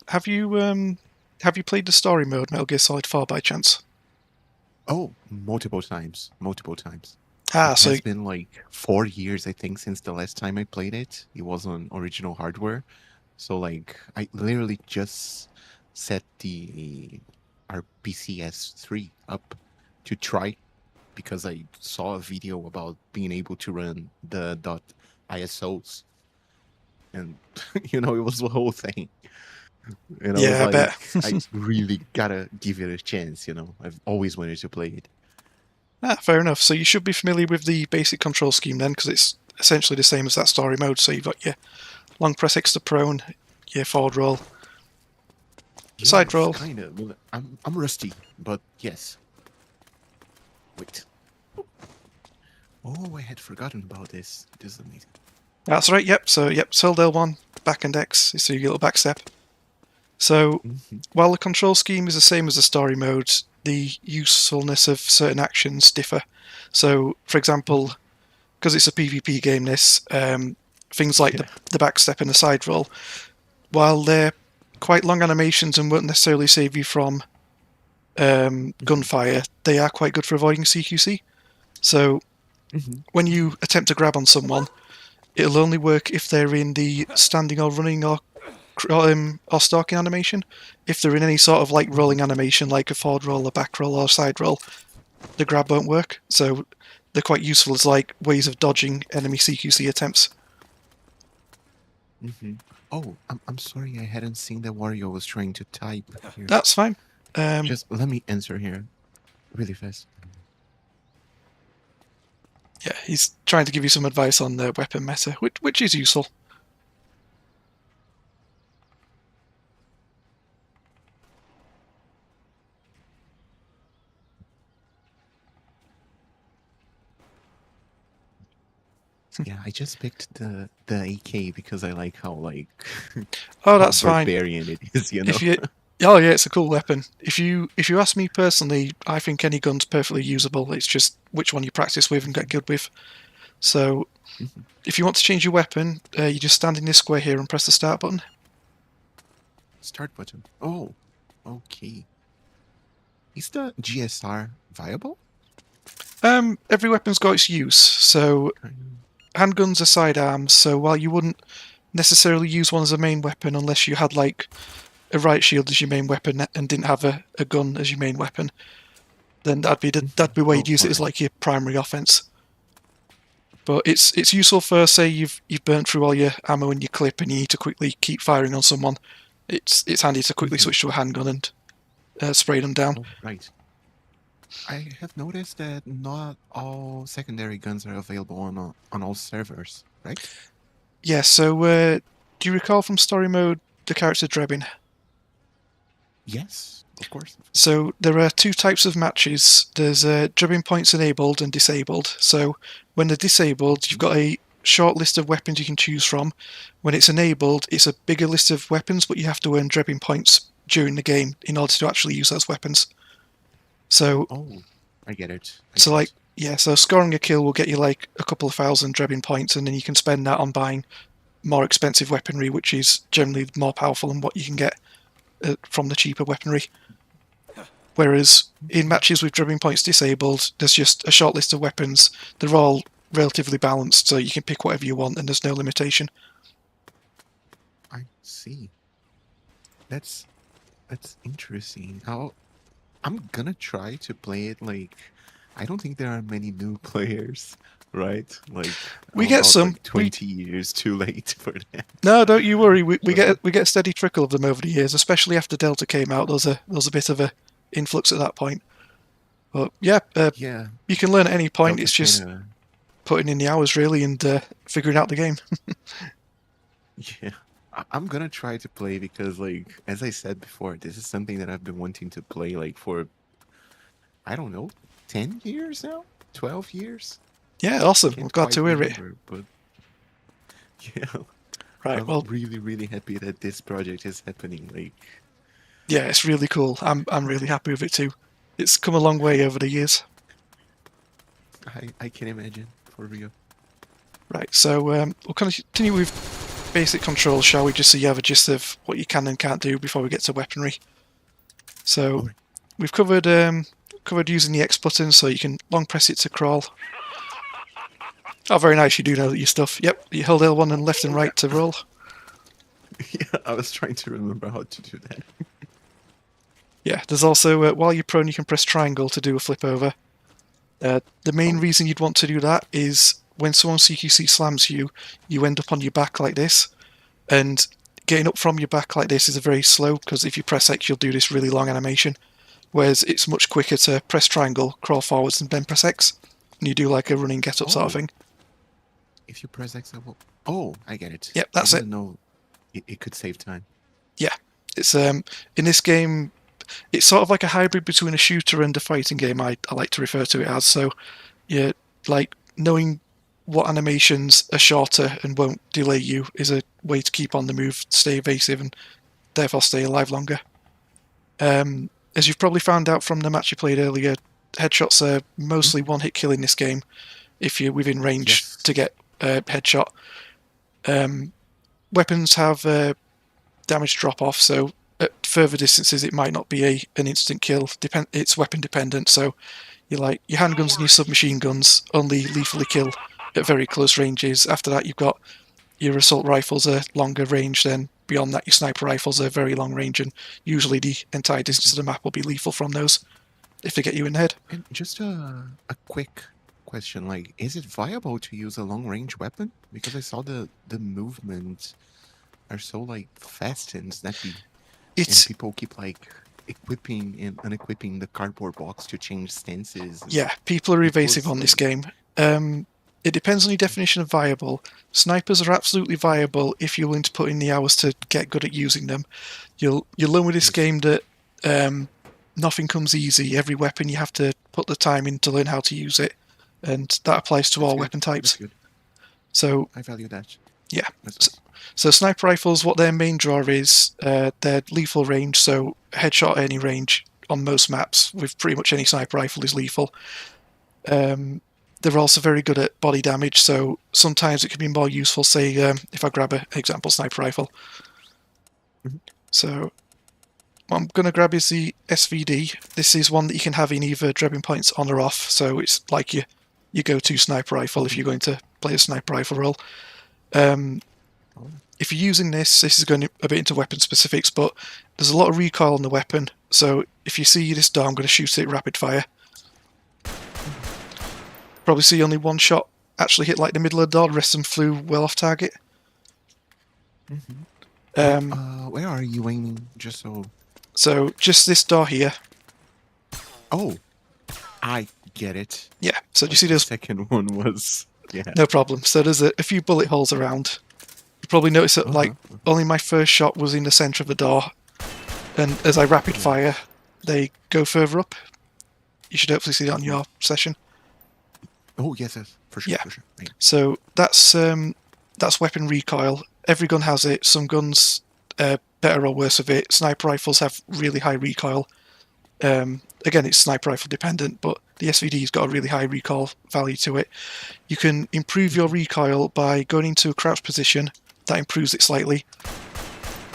have you played the story mode Metal Gear Solid 4 by chance? Oh, multiple times, multiple times. Ah, It so has been like 4 years, I think, since the last time I played it. It was on original hardware. So like I literally just set the our PCS3 up to try because I saw a video about being able to run the .ISOs, and it was the whole thing. And I was yeah, I like, bet. I really gotta give it a chance. I've always wanted to play it. Ah, fair enough. So you should be familiar with the basic control scheme then, because it's essentially the same as that story mode. So you've got your long press X to prone, your forward roll, side Yes, roll. kind of. Well, I'm rusty, but yes. Wait. Oh, I had forgotten about this. This is amazing. That's right. Yep. So hold L1, back and X. So you get a little back step. So Hmm. while the control scheme is the same as the story mode, the usefulness of certain actions differ. So, for example, because it's a PvP game, things like Yeah. the back step and the side roll, while they're quite long animations and won't necessarily save you from Hmm. gunfire, they are quite good for avoiding CQC. So Hmm. when you attempt to grab on someone, it'll only work if they're in the standing or running or stalking animation. If they're in any sort of like Hmm. rolling animation, like a forward roll, a back roll, or a side roll, the grab won't work. So they're quite useful as like ways of dodging enemy CQC attempts. Hmm. Oh, I'm sorry, I hadn't seen that Wario was trying to type here. That's fine. Um, Just let me answer here really fast. yeah, he's trying to give you some advice on the weapon meta, which is useful. Yeah, I just picked the AK because I like Oh, how that's fine. barbarian it is, you know. If you, oh yeah, it's a cool weapon. If you ask me personally, I think any gun's perfectly usable. It's just which one you practice with and get good with. So Mhm. if you want to change your weapon, you just stand in this square here and press the start button. Start button. Oh, okay. Is the GSR viable? Every weapon's got its use. So Kind handguns are sidearms. So while you wouldn't necessarily use one as a main weapon unless you had like a riot shield as your main weapon and didn't have a gun as your main weapon, then that'd be where Oh, you'd use all it as right. like your primary offense. But it's useful for, say, you've burnt through all your ammo in your clip and you need to quickly keep firing on someone. It's handy to quickly Mhm. switch to a handgun and spray them down. Oh, right. I have noticed that not all secondary guns are available on all servers, right? Yeah. So do you recall from story mode the character Drebin? Yes, of course. So there are two types of matches. There's Drebin points enabled and disabled. So when they're disabled, you've Mhm. got a short list of weapons you can choose from. When it's enabled, it's a bigger list of weapons, but you have to earn Drebin points during the game in order to actually use those weapons. So, Oh, I get it. I so get like, it. yeah, so scoring a kill will get you like a couple of thousand Drebin points, and then you can spend that on buying more expensive weaponry, which is generally more powerful than what you can get from the cheaper weaponry. Whereas in Mhm. matches with Drebin points disabled, there's just a short list of weapons. They're all relatively balanced, so you can pick whatever you want, and there's no limitation. I see. That's that's interesting. I'm gonna try to play it like I don't think there are many new players, right? Like I'm We get about some. like We 20 years too late for that. No, don't you worry. We But get a steady trickle of them over the years, especially after Delta came out. There was a bit of a influx at that point. But yeah, yeah, you can learn at any point. Delta It's kind just of putting in the hours really and figuring out the game. yeah. I'm gonna try to play because like as I said before, this is something that I've been wanting to play like for I don't know, 10 years now? 12 years? Yeah, awesome. I'm Can't glad quite to hear it. remember, but yeah. Right. I'm Well, really, really happy that this project is happening. Like, yeah, it's really cool. I'm really happy with it too. It's come a long way over the years. I can imagine for real. Right. So we'll continue with basic controls, shall we, just so you have a gist of what you can and can't do before we get to weaponry. So Alright. we've covered using the X button, so you can long press it to crawl. Oh, very nice, you do know your stuff. Yep, you hold L1 and left and right to roll. Yeah, I was trying to remember how to do that. Yeah, there's also, while you're prone, you can press triangle to do a flip over. The main reason you'd want to do that is when someone CQC slams you, you end up on your back like this, and getting up from your back like this is very slow, because if you press X, you'll do this really long animation, whereas it's much quicker to press triangle, crawl forwards, and then press X, and you do like a running get-up sort of thing. If you press X, I will... Oh, I get it. Yep, that's I it. didn't know it could save time. Yeah, it's in this game, it's sort of like a hybrid between a shooter and a fighting game, I like to refer to it as. So, yeah, like knowing what animations are shorter and won't delay you is a way to keep on the move, stay evasive, and therefore stay alive longer. As you've probably found out from the match you played earlier, headshots are mostly one-hit kill in this game if you're within range to get a headshot. Weapons have damage drop-off, so at further distances it might not be an instant kill. It's weapon dependent, so your handguns and your submachine guns only lethally kill at very close ranges. After that, you've got your assault rifles are longer range. Then beyond that, your sniper rifles are very long range, and usually the entire distance of the map will be lethal from those if they get you in the head. And just a quick question, like, is it viable to use a long-range weapon? Because I saw the movements are so, like, fast and snappy, and people keep, like, equipping and unequipping the cardboard box to change stances. Yeah, people are evasive on this game. It depends on your definition of viable. Snipers are absolutely viable if you're willing to put in the hours to get good at using them. You'll learn with this game that nothing comes easy. Every weapon you have to put the time in to learn how to use it, and that applies to all weapon types. So I value that. Yeah. So sniper rifles, what their main draw is, they're lethal range, so headshot at any range on most maps with pretty much any sniper rifle is lethal. They're also very good at body damage, so sometimes it can be more useful, say, if I grab an example sniper rifle. So what I'm going to grab is the SVD. This is one that you can have in either Drabbing Points on or off, so it's like your go-to sniper rifle if you're going to play a sniper rifle role. If you're using this is going a bit into weapon specifics, but there's a lot of recoil on the weapon, so if you see this door, I'm going to shoot it rapid fire. Probably see only one shot actually hit like the middle of the door, the rest of them flew well off target. Where are you aiming, just so... So, just this door here. Oh, I get it. Yeah, so do you see those... The second one was... Yeah. No problem. So there's a few bullet holes around. You probably notice that, like, only my first shot was in the centre of the door, and as I rapid fire, they go further up. You should hopefully see that on your session. Oh, yes, for sure, for sure. Right. So that's weapon recoil. Every gun has it. Some guns better or worse of it. Sniper rifles have really high recoil. Again, it's sniper rifle dependent, but the SVD's got a really high recoil value to it. You can improve your recoil by going into a crouch position. That improves it slightly.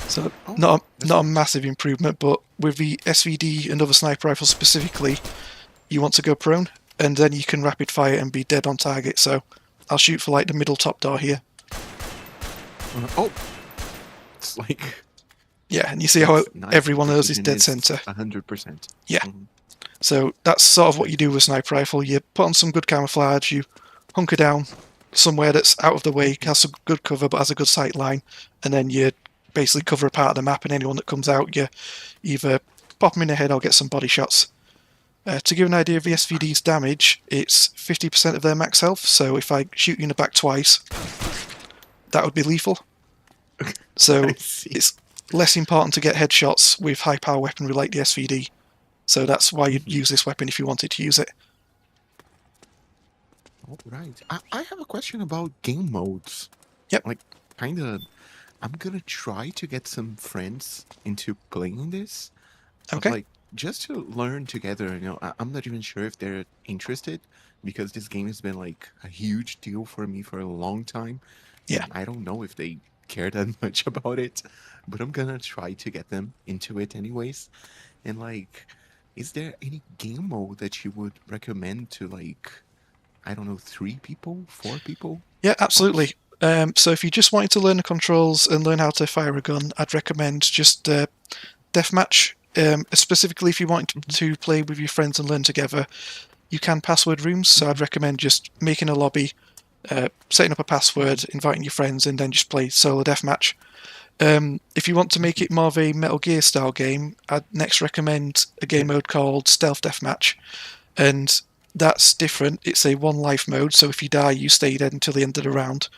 So not a massive improvement, but with the SVD and other sniper rifles specifically, you want to go prone, and then you can rapid fire and be dead on target. So I'll shoot for like the middle top door here. It's like... Yeah, and you see how every one of those is dead center. 100%. Yeah. So that's sort of what you do with a sniper rifle. You put on some good camouflage, you hunker down somewhere that's out of the way, has some good cover but has a good sight line, and then you basically cover a part of the map, and anyone that comes out, you either pop them in the head or get some body shots. To give an idea of the SVD's damage, it's 50% of their max health, so if I shoot you in the back twice, that would be lethal. So it's less important to get headshots with high power weaponry like the SVD. So that's why you'd use this weapon if you wanted to use it. All right. I have a question about game modes. Yep. Like, kind of, I'm going to try to get some friends into playing this. Okay. Like, just to learn together, you know, I'm not even sure if they're interested, because this game has been, like, a huge deal for me for a long time. Yeah. And I don't know if they care that much about it, but I'm gonna try to get them into it anyways. And like, is there any game mode that you would recommend to like, I don't know, 3 people, 4 people? Yeah, absolutely. So if you just wanted to learn the controls and learn how to fire a gun, I'd recommend just Deathmatch. Specifically, if you want to play with your friends and learn together, you can password rooms. So I'd recommend just making a lobby, setting up a password, inviting your friends, and then just play solo deathmatch. If you want to make it more of a Metal Gear style game, I'd next recommend a game mode called Stealth Deathmatch, and that's different. It's a one life mode, so if you die, you stay dead until the end of the round.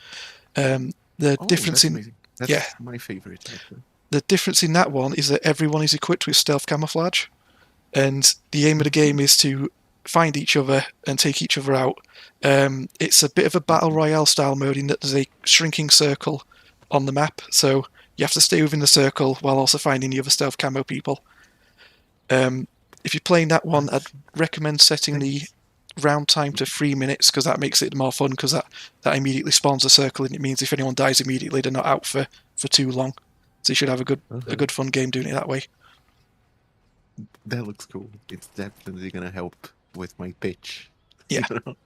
The Oh, difference that's in amazing. That's yeah, my favorite, actually. the difference in that one is that everyone is equipped with stealth camouflage, and the aim of the game is to find each other and take each other out. It's a bit of a battle royale style mode in that there's a shrinking circle on the map, so you have to stay within the circle while also finding the other stealth camo people. If you're playing that one, I'd recommend setting the round time to 3 minutes, because that makes it more fun, because that immediately spawns a circle, and it means if anyone dies immediately, they're not out for too long. So you should have a good fun game doing it that way. That looks cool. It's definitely gonna help with my pitch. Yeah. You know?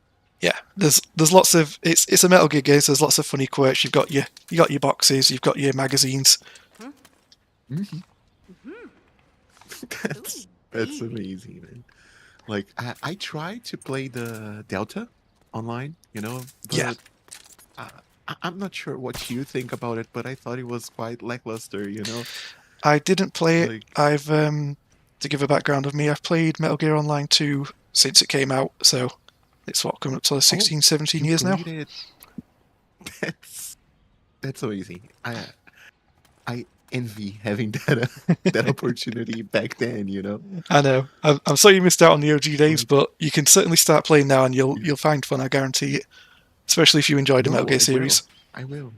Yeah, there's lots of it's a Metal Gear game, so there's lots of funny quirks. You've got your boxes, you've got your magazines. That's amazing, man. Like I tried to play the Delta online, you know, but Yeah. I'm not sure what you think about it, but I thought it was quite lackluster, you know. I didn't play it. Like, I've to give a background of me, I've played Metal Gear Online 2 since it came out, so it's what, coming up to 16, 17 you years now. played it. That's amazing. I envy having that opportunity back then, you know. I know. I'm sorry you missed out on the OG days, but you can certainly start playing now, and you'll find fun. I guarantee it. Especially if you enjoyed the Metal Gear series. I will.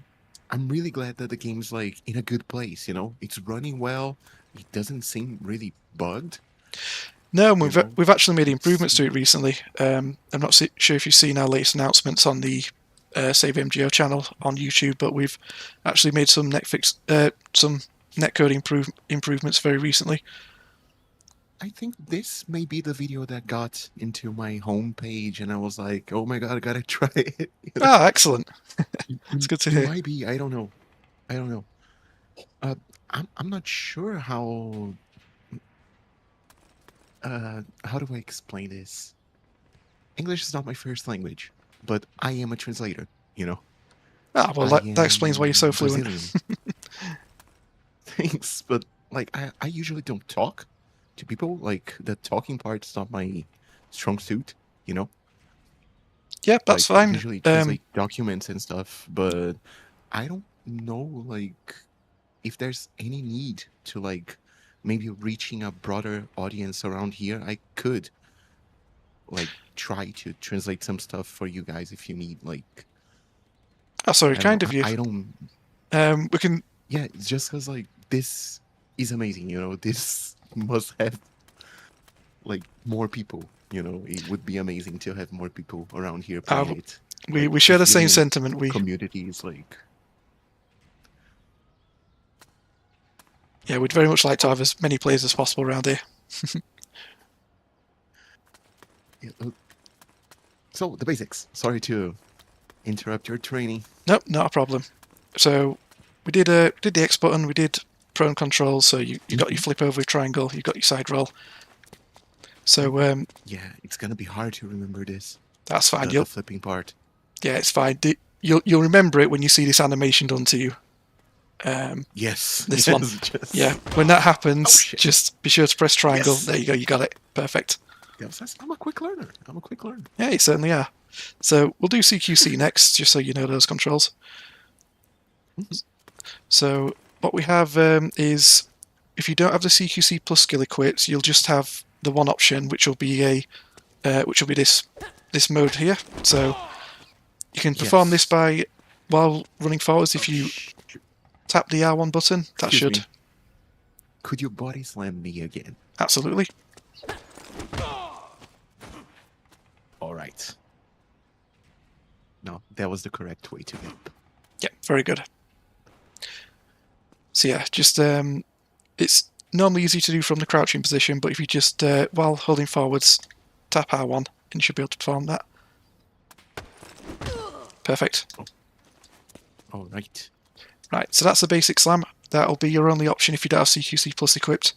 I'm really glad that the game's like in a good place, you know? It's running well. It doesn't seem really bugged. No, we've actually made improvements to it recently. I'm not sure if you've seen our latest announcements on the Save MGO channel on YouTube, but we've actually made some netcode improvements very recently. I think this may be the video that got into my homepage, and I was like, "Oh my god, I gotta try it." You know? Ah, excellent! It's good to hear. It might be. I don't know. I'm not sure how. How do I explain this? English is not my first language, but I am a translator. You know. Ah, well, that explains why you're so fluent. Thanks, but like I usually don't talk to people. Like the talking part's not my strong suit. You know. Yeah, that's like, fine. I usually translate documents and stuff, but I don't know like if there's any need to like maybe reaching a broader audience around here. I could like try to translate some stuff for you guys if you need like. Oh, sorry, kind of you. I don't. We can. Yeah, it's just because like this is amazing. You know, this must have like more people. You know, it would be amazing to have more people around here playing it. We share the same sentiment. Community is like. Yeah, we'd very much like to have as many players as possible around here. So the basics. Sorry to interrupt your training. Nope, not a problem. So we did the X button. We did prone controls. So you got your flip over triangle. You got your side roll. So yeah, it's gonna be hard to remember this. That's fine. The flipping part. Yeah, it's fine. You'll remember it when you see this animation done to you. Yes. This one. Yeah, when that happens, just be sure to press triangle. Yes. There you go. You got it. Perfect. Yes, I'm a quick learner. Yeah, you certainly are. So we'll do CQC next, just so you know those controls. So what we have is, if you don't have the CQC plus skill equipped, you'll just have the one option, which will be this mode here. So you can perform this by while running forwards. If you tap the R1 button, that should. Me. Could you body slam me again? Absolutely. All right. No, that was the correct way to go. Yeah, very good. So yeah, just it's normally easy to do from the crouching position, but if you just while holding forwards, tap R1, and you should be able to perform that. Perfect. All right. Right, so that's the basic slam. That'll be your only option if you don't have CQC Plus equipped.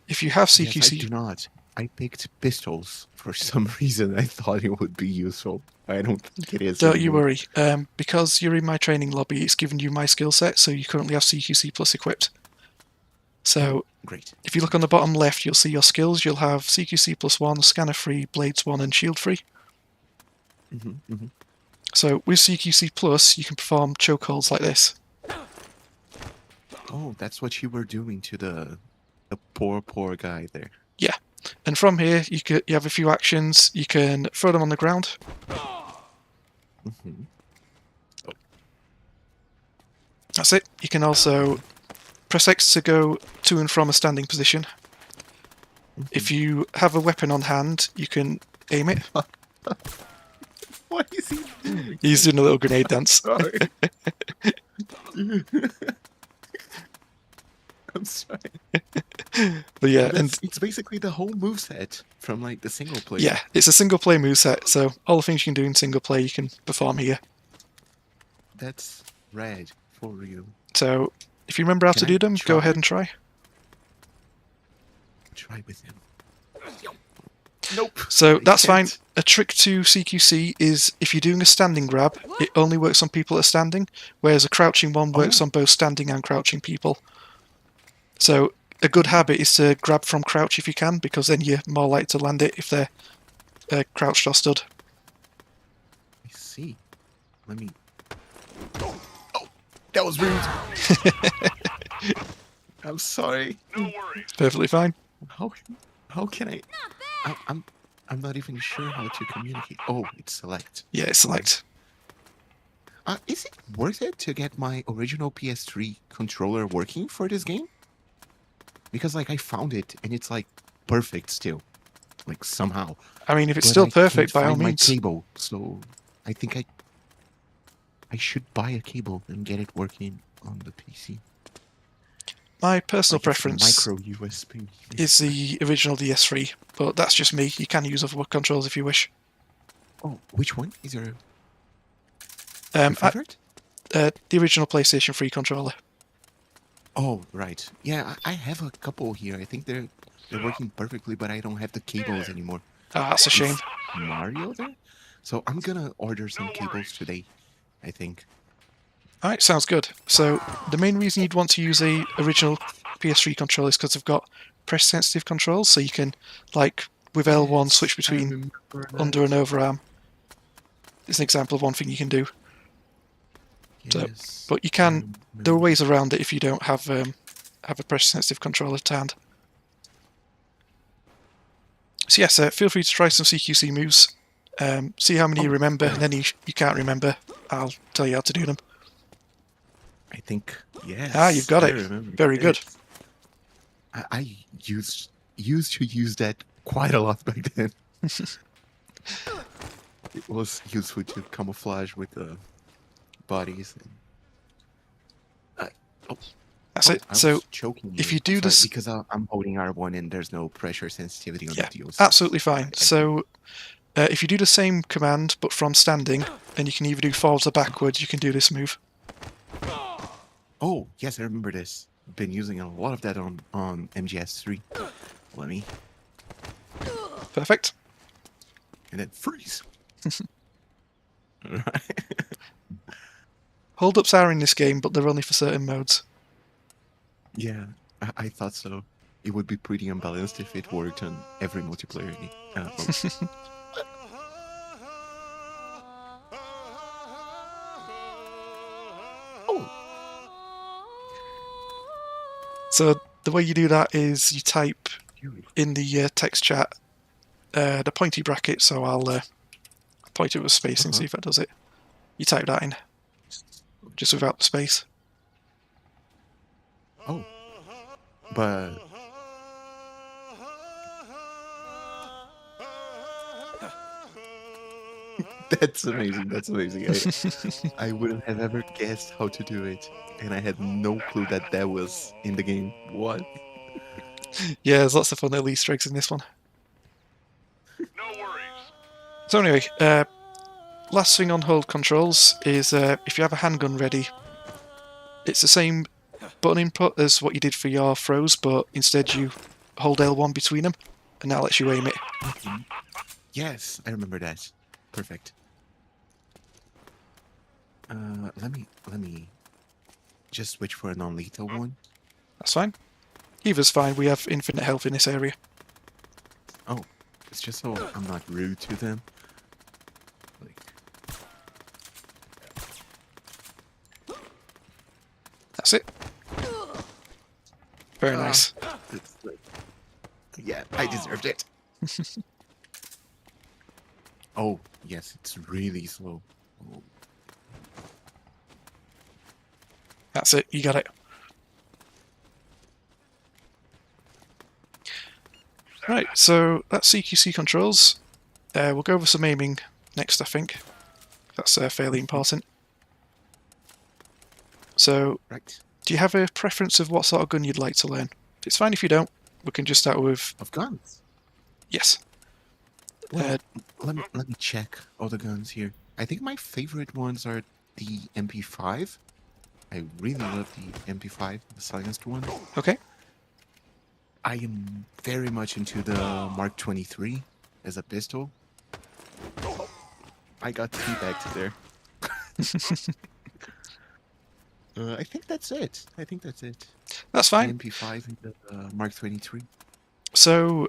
If you have Yes, CQC, I do not. I picked pistols for some reason. I thought it would be useful. I don't think it is. don't you anymore. worry. Because you're in my training lobby, it's given you my skill set, so you currently have CQC Plus equipped. So Great. if you look on the bottom left, you'll see your skills. You'll have CQC Plus 1, Scanner Free, Blades 1, and Shield Free. So with CQC Plus, you can perform chokeholds like this. Oh, that's what you were doing to the poor guy there. Yeah. And from here, you have a few actions. You can throw them on the ground. That's it. You can also press X to go to and from a standing position. If you have a weapon on hand, you can aim it. What is he doing? He's doing a little grenade dance. Sorry. I'm sorry. But yeah, and It's basically the whole moveset from like the single player. yeah, it's a single player moveset, so all the things you can do in single player you can perform here. That's rad for real. So if you remember how to I do them, go try? ahead and try. Try with him. Nope. So I that's fine. can't. A trick to CQC is if you're doing a standing grab, it only works on people that are standing, whereas a crouching one works on both standing and crouching people. So a good habit is to grab from crouch if you can, because then you're more likely to land it if they're crouched or stood. I see. Let me. Oh, that was rude. I'm sorry. It's perfectly fine. How can I? I'm not even sure how to communicate. Oh, it's select. Yeah, it's select. Is it worth it to get my original PS3 controller working for this game? Because like I found it and it's like perfect still, like somehow. I mean, if it's But still I perfect, can't by all find my means. cable, so I think I should buy a cable and get it working on the PC. My personal Like it's a preference micro USB. is the original DS3, but that's just me. You can use other controls if you wish. Oh, which one is your Um, favorite? The original PlayStation 3 controller. Oh, right. Yeah, I have a couple here. I think they're working perfectly, but I don't have the cables anymore. Ah, that's a shame. Is Mario there? So I'm gonna order some cables today, I think. Alright, sounds good. So the main reason you'd want to use a original PS3 controller is because they've got press sensitive controls, so you can, like with L1, switch between under and overarm. It's an example of one thing you can do. Yes, But you can. There are ways around it if you don't have a press sensitive controller to hand. So yes, feel free to try some CQC moves. See how many you remember, and any you can't remember, I'll tell you how to do them. I think yes. Ah, you've got I it. remember. Very good. I used to use that quite a lot back then. It was useful to camouflage with the bodies. That's it. I So was choking if you. you do Sorry, this, because I'm holding R1 and there's no pressure sensitivity on yeah, the DOC. absolutely fine. So if you do the same command but from standing, and you can either do forwards or backwards, you can do this move. Oh yes, I remember this. Been using a lot of that on MGS3. Let me Perfect. and then freeze. Right. Hold-ups are in this game, but they're only for certain modes. Yeah, I thought so. It would be pretty unbalanced if it worked on every multiplayer mode. Oh, So the way you do that is you type in the text chat the pointy bracket, so I'll point it with space and see if that does it. You type that in, just without the space. oh, but That's amazing. That's amazing. I wouldn't have ever guessed how to do it, and I had no clue that that was in the game. What? Yeah, there's lots of fun little Easter eggs in this one. No worries. So anyway, last thing on hold controls is if you have a handgun ready, it's the same button input as what you did for your throws, but instead you hold L1 between them, and that lets you aim it. Okay. Yes, I remember that. Perfect. Let me just switch for a non-lethal one. That's fine. Either's fine, we have infinite health in this area. Oh, it's just so I'm not rude to them. Like, That's it. Very nice. it's like, yeah, I deserved it. Oh, yes, it's really slow. Oh. That's it, you got it. Right, so that's CQC controls. We'll go over some aiming next, I think. That's fairly important. So, Right. do you have a preference of what sort of gun you'd like to learn? It's fine if you don't. We can just start with Of guns. yes. Well, let me check all the guns here. I think my favorite ones are the MP5. I really love the MP5, the silenced one. Okay. I am very much into the Mark 23 as a pistol. I got teabagged there. I think that's it. That's The fine. MP5 and the Mark 23. So,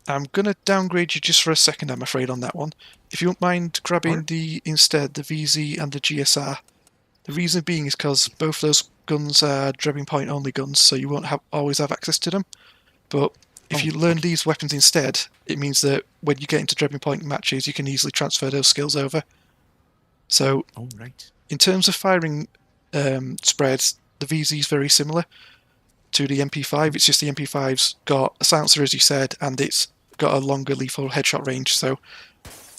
I'm gonna downgrade you just for a second, I'm afraid, on that one. If you won't mind grabbing Alright. instead the VZ and the GSR. The reason being is because both those guns are Drebbing Point only guns, so you won't always have access to them. But if you learn these weapons instead, it means that when you get into Drebbing Point matches, you can easily transfer those skills over. So, Oh, right. in terms of firing spreads, the VZ is very similar to the MP5. It's just the MP5's got a silencer, as you said, and it's got a longer lethal headshot range. So,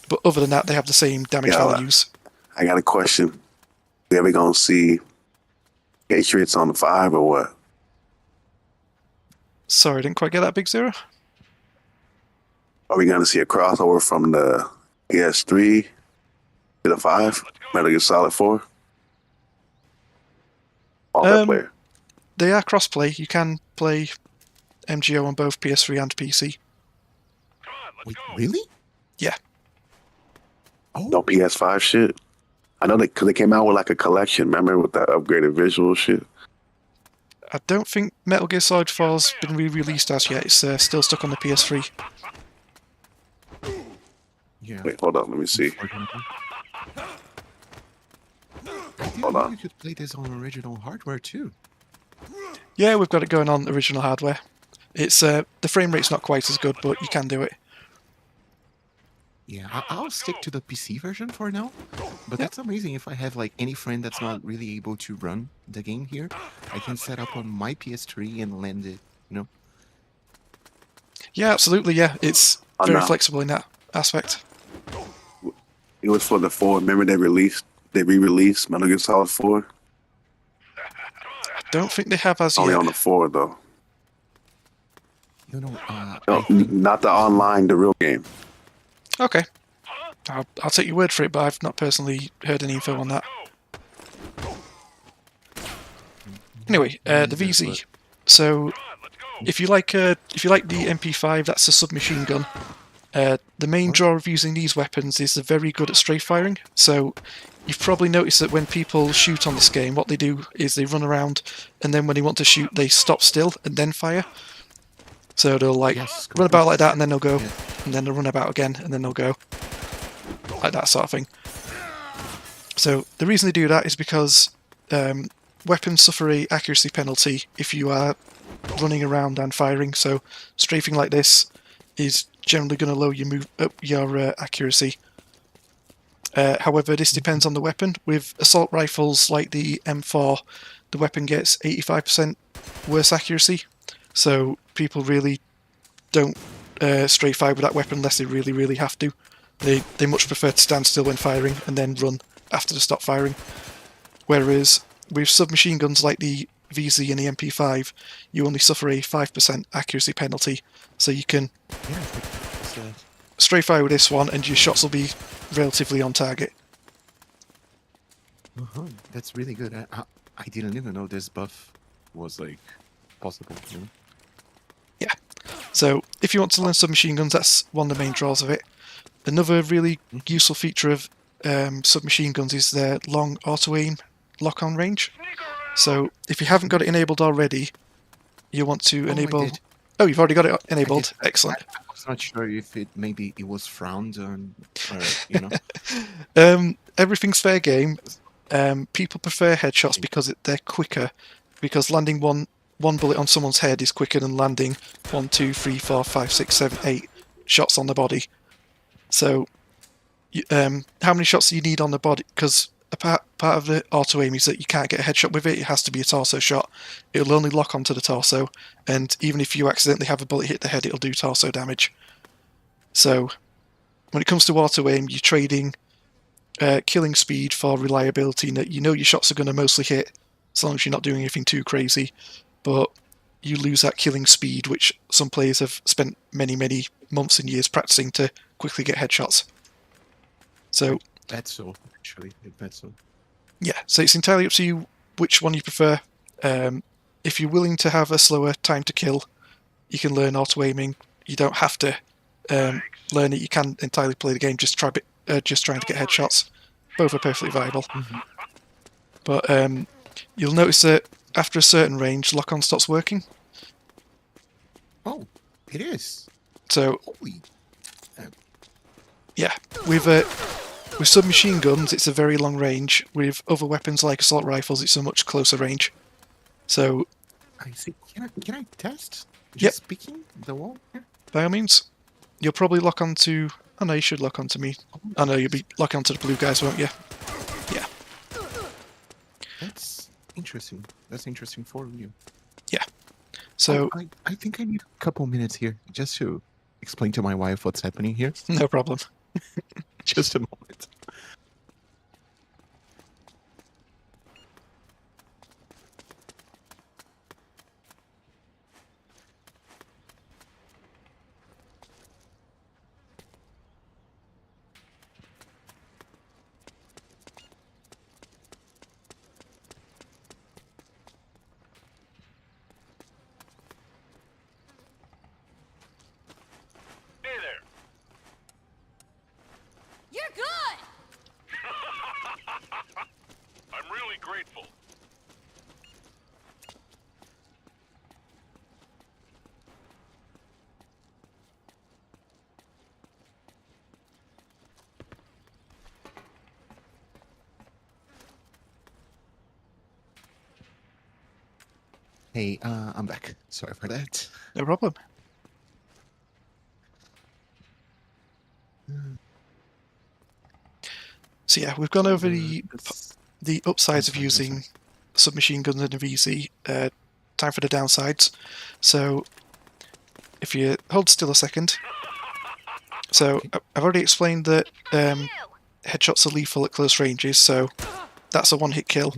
but other than that, they have the same damage values. I got a question. We ever gonna see Patriots on the 5 or what? Sorry, I didn't quite get that, Big Zero. Are we gonna see a crossover from the PS3 to the 5? Metal Gear Solid 4? Multiplayer. They are cross-play. You can play MGO on both PS3 and PC. Come on, let's Wait, go. really? Yeah. Oh, No PS5 shit. I know because they came out with like a collection. Remember with the upgraded visual shit. I don't think Metal Gear Solid 4's been re-released as yet. It's still stuck on the PS3. yeah. Wait, hold on. Let me see. Unfortunately. I didn't Hold know on. you could play this on original hardware too. Yeah, we've got it going on original hardware. It's the frame rate's not quite as good, but you can do it. Yeah, I'll stick to the PC version for now. But that's amazing. If I have like any friend that's not really able to run the game here, I can set up on my PS3 and land it. You know? Yeah, absolutely. Yeah, it's Oh, very no. flexible in that aspect. It was for the 4. Remember they re-released Metal Gear Solid 4? I don't think they have as Only yet. on the 4 though. No, No, I think not the online, the real game. Okay. I'll take your word for it, but I've not personally heard any info on that. Anyway, the VZ. So, if you like the MP5, that's a submachine gun. The main draw of using these weapons is they're very good at strafe firing. So, you've probably noticed that when people shoot on this game, what they do is they run around, and then when they want to shoot, they stop still and then fire. So they'll like Yes, run about like that, and then they'll go, Yeah. and then they'll run about again, and then they'll go, like that sort of thing. So the reason they do that is because weapons suffer a accuracy penalty if you are running around and firing. So strafing like this is generally going to lower your accuracy. However, this depends on the weapon. With assault rifles like the M4, the weapon gets 85% worse accuracy. So people really don't strafe fire with that weapon unless they really, really have to. They much prefer to stand still when firing and then run after they stop firing. Whereas with submachine guns like the VZ and the MP5, you only suffer a 5% accuracy penalty, so you can Yeah, it's, stray fire with this one and your shots will be relatively on target. that's really good. I didn't even know this buff was like possible. You know? So if you want to learn submachine guns, that's one of the main draws of it. Another really useful feature of submachine guns is their long auto-aim lock-on range. So if you haven't got it enabled already, you want to I enable... did. Oh, you've already got it enabled. did. Excellent. I was not sure if maybe it was frowned on, or you know. Everything's fair game. People prefer headshots because they're quicker, because landing one bullet on someone's head is quicker than landing 1, 2, 3, 4, 5, 6, 7, 8 shots on the body. So, how many shots do you need on the body? Because a part of the auto aim is that you can't get a headshot with it. It has to be a torso shot. It'll only lock onto the torso, and even if you accidentally have a bullet hit the head, it'll do torso damage. So, when it comes to auto aim, you're trading killing speed for reliability, and that you know your shots are going to mostly hit, as long as you're not doing anything too crazy. But you lose that killing speed, which some players have spent many, many months and years practicing to quickly get headshots. So That's so actually. That's so. yeah, so it's entirely up to you which one you prefer. If you're willing to have a slower time to kill, you can learn auto aiming. You don't have to learn it. You can entirely play the game just trying to get headshots. Both are perfectly viable. But you'll notice that after a certain range, lock-on stops working. Oh, it is. So Holy. yeah, with submachine guns, it's a very long range. With other weapons like assault rifles, it's a much closer range. So I see. Can I test? Yep. Just speaking the wall. Here? by all means, you'll probably lock onto... Oh no, you should lock onto me. Oh no, you'll be locking onto the blue guys, won't you? Yeah. That's interesting. That's interesting for you. So, I think I need a couple minutes here just to explain to my wife what's happening here. no problem. Just a moment. Hey there. You're good! I'm really grateful. Hey, I'm back. Sorry for that. No problem. So yeah, we've gone over the upsides of using submachine guns and a VZ. Time for the downsides. So if you hold still a second. So I've already explained that headshots are lethal at close ranges, so that's a one-hit kill.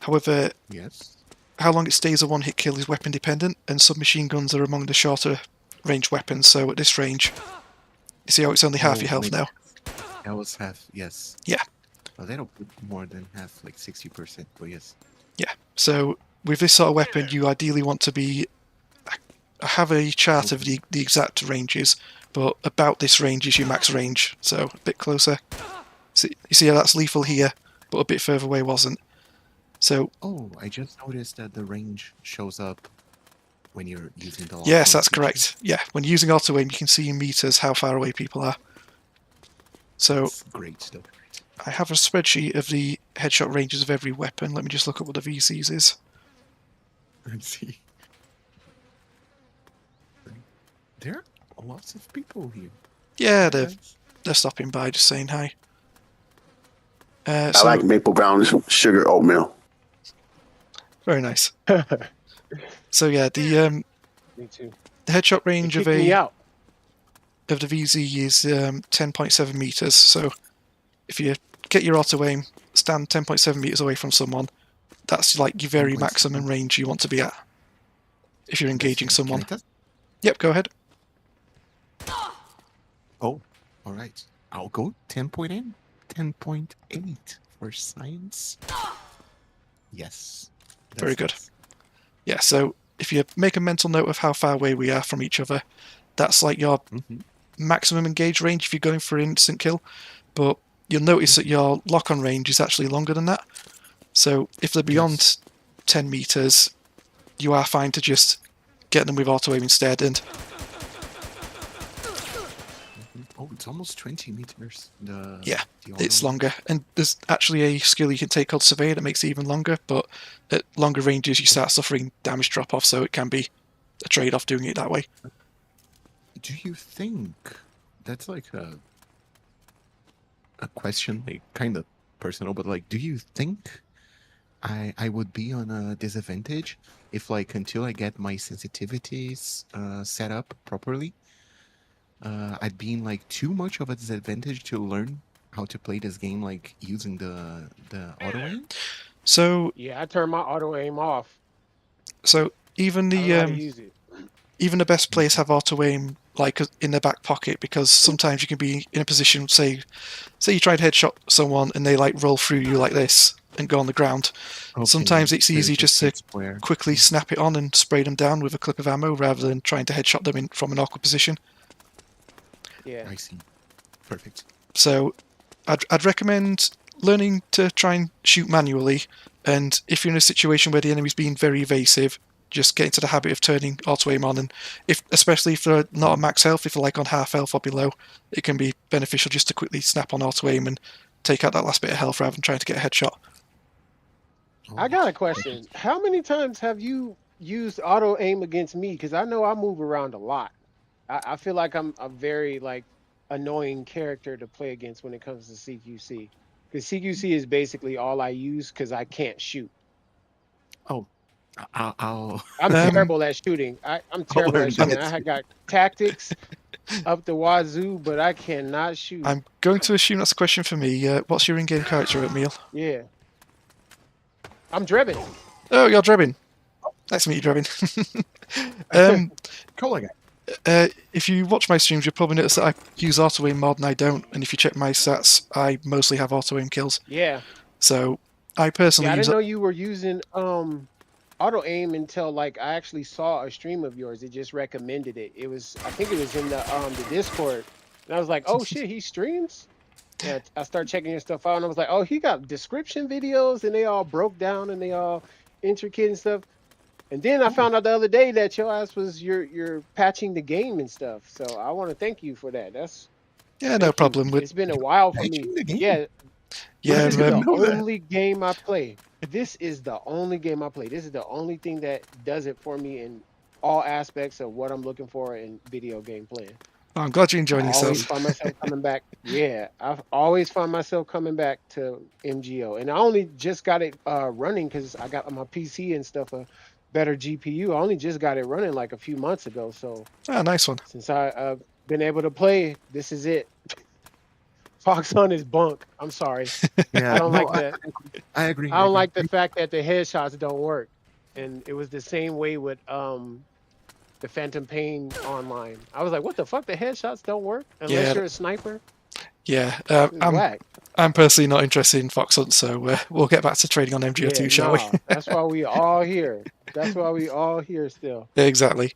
However, Yes. how long it stays a one-hit kill is weapon dependent, and submachine guns are among the shorter range weapons, so at this range, you see how it's only half Oh, your health wait. now? That was half. Yes. Yeah. A little bit more than half, like 60%. But yes. Yeah, so with this sort of weapon, you ideally want to be... I have a chart of the exact ranges, but about this range is your max range, so a bit closer. So you see how that's lethal here, but a bit further away wasn't. So Oh, I just noticed that the range shows up when you're using the. yes, lock-on that's feature. correct. Yeah, when using auto aim, you can see in meters how far away people are. So That's great stuff. I have a spreadsheet of the headshot ranges of every weapon. Let me just look up what the VCs is. Let's see. There are lots of people here. Yeah, they're guys. stopping by, just saying hi. I So like maple brown sugar oatmeal. very nice. So yeah, the Me too. headshot range of Kick me a out. of the VZ is 10.7 meters. So if you get your auto aim, stand 10.7 meters away from someone, that's like your very 10.7. maximum range you want to be at if you're engaging Can I someone. test? Yep, go ahead. Oh, all right. I'll go 10.8 for science. Yes. Very good. nice. Yeah, so if you make a mental note of how far away we are from each other, that's like your Mhm. maximum engage range if you're going for an instant kill. But you'll notice that your lock-on range is actually longer than that. So if they're beyond 10 meters, you are fine to just get them with auto aim instead. And Oh, it's almost 20 meters. Yeah, the it's auto- longer. And there's actually a skill you can take called Surveyor that makes it even longer. But at longer ranges, you start suffering damage drop-off, so it can be a trade-off doing it that way. Do you think that's like a question, like kind of personal, but like, do you think I would be on a disadvantage if like until I get my sensitivities set up properly, I'd be in like too much of a disadvantage to learn how to play this game like using the auto aim? So Yeah, I turned my auto aim off. even I don't know how to the use it. even the best players have auto aim like in their back pocket, because sometimes you can be in a position, say you try to headshot someone and they like roll through you like this and go on the ground. Sometimes it's there's easy a just to square. quickly snap it on and spray them down with a clip of ammo rather than trying to headshot them from an awkward position. Yeah. I see. Perfect. So I'd recommend learning to try and shoot manually, and if you're in a situation where the enemy's being very evasive, just get into the habit of turning auto aim on, and especially if they're not at max health, if they're like on half health or below, it can be beneficial just to quickly snap on auto aim and take out that last bit of health rather than trying to get a headshot. I got a question. How many times have you used auto aim against me? Because I know I move around a lot. I feel like I'm a very like annoying character to play against when it comes to CQC. Because CQC is basically all I use because I can't shoot. Oh, I'll I'm Um, terrible at shooting. I'm terrible learn at shooting. that I got tactics up the wazoo, but I cannot shoot. I'm going to assume that's a question for me. What's your in-game character, Emil? Yeah. I'm Drebin. Oh, you're Drebin. Nice to meet you, Drebin. Cool guy. If you watch my streams, you'll probably notice that I use auto aim more than I don't, and if you check my stats, I mostly have auto aim kills. Yeah. So I personally Yeah, I use didn't know you were using auto aim until like I actually saw a stream of yours. It just recommended it. It was, I think it was in the Discord, and I was like, oh shit, he streams. Yeah, I started checking your stuff out, and I was like, oh, he got description videos, and they all broke down, and they all intricate and stuff. And then I found out the other day that your ass was you're patching the game and stuff. So I want to thank you for that. That's Yeah, thank no you. problem. It's been a while for me. Patching the game? Yeah, Yeah, this is didn't the know that. only game I play. This is the only game I play. This is the only thing that does it for me in all aspects of what I'm looking for in video game playing. I'm glad you're enjoying I yourself. always find myself coming back. Yeah, I've always found myself coming back to MGO, and I only just got it running because I got on my PC and stuff a better GPU. I only just got it running like a few months ago. So Ah, nice one. since I've been able to play, this is it. Fox on his bunk. I'm sorry. Yeah, I don't no, like that. I agree. I don't like the fact that the headshots don't work, and it was the same way with the Phantom Pain online. I was like, what the fuck? The headshots don't work unless Yeah. you're a sniper. Yeah, It's I'm whack. personally not interested in Fox Hunt, so we'll get back to trading on MGO2, shall we? nah, that's why we all here. That's why we all here still. Yeah, exactly.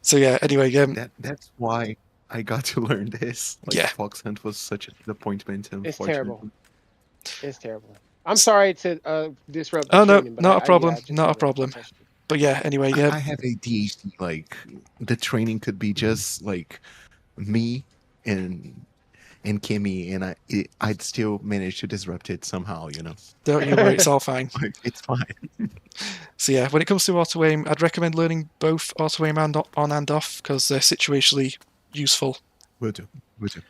So yeah, anyway, That's why I got to learn this. Like, Yeah. Fox Hunt was such a disappointment. It's Unfortunately. terrible. It's terrible. I'm sorry to disrupt. Oh, the no, training, but not a problem, just not a wanted to problem. touch it. but yeah, anyway, I yeah, have ADHD. Like the training could be just like me and Kimmy, and I'd still manage to disrupt it somehow. You know, don't you worry, it's all fine. like, it's fine. So yeah, when it comes to auto aim, I'd recommend learning both auto aim and on and off because they're situationally useful. Will do. Will do.